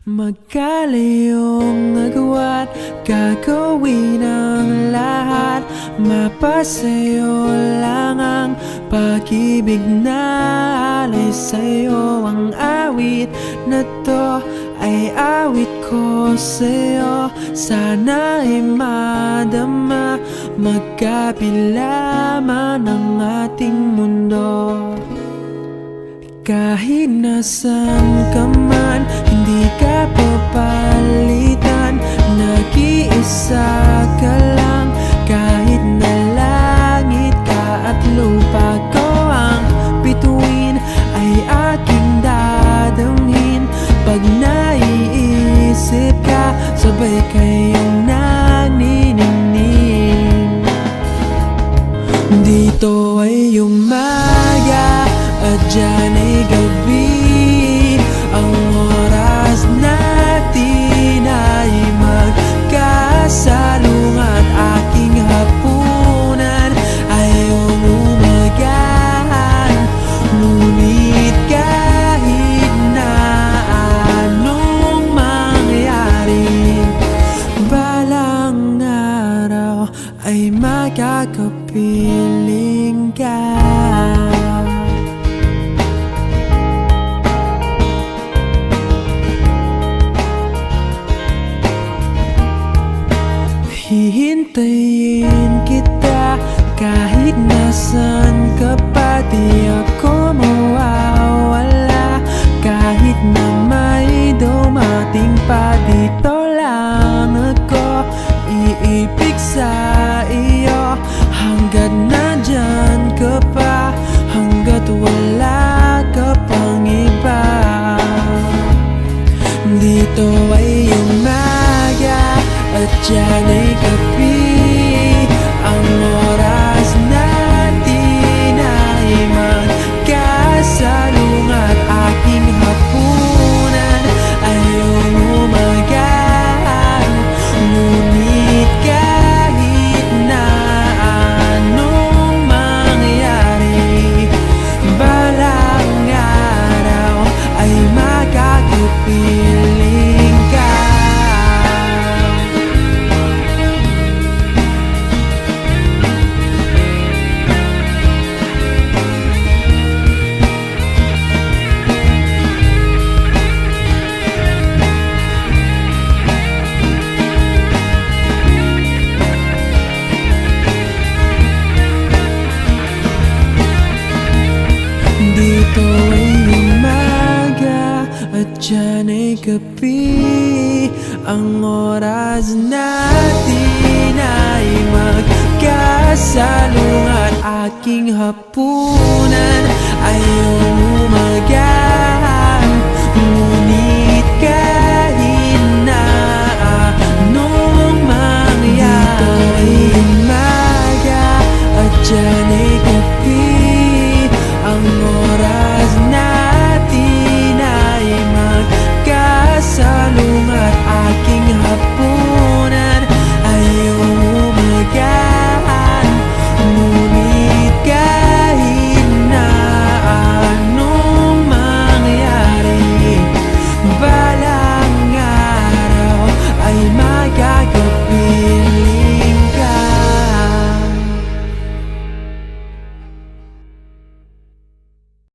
Magkalayong nagawa't gagawin ang lahat. Mapasayo lang ang pag-ibig na alay sa'yo. Ang awit na to ay awit ko sa'yo. Sana ay madama magkabila man ang ating mundo. Kahit nasan ka man, hindi ka papalitan. Nag-iisa ka lang, kahit na langit ka at lupa ko ang bituin, ay aking dadamhin. Pag naiisip ka, sabay kayong naniningning. Dito ay umaga at dyan ay gabi. Ang oras natin ay magkasalungat. Aking hapunan ay umagahan. Ngunit kahit na anong mangyari, balang araw ay makakapiling ka. Hihintayin kita kahit nasan ka pa. Di ako mawawala kahit na may dumating pa. Dito lang ako iibig sa iyo hanggat nandyan ka pa, hanggat wala ka pang iba. Dito ay umaga at dyan ay gabi. Ang oras natin ay magkasalungat. Aking hapunan ay umagahan. Ngunit kahit na anong mangyari, balang araw ay makakapiling ka. Dito ay umaga at dyan ay gabi. Ang oras natin ay magkasalungat. Aking hapunan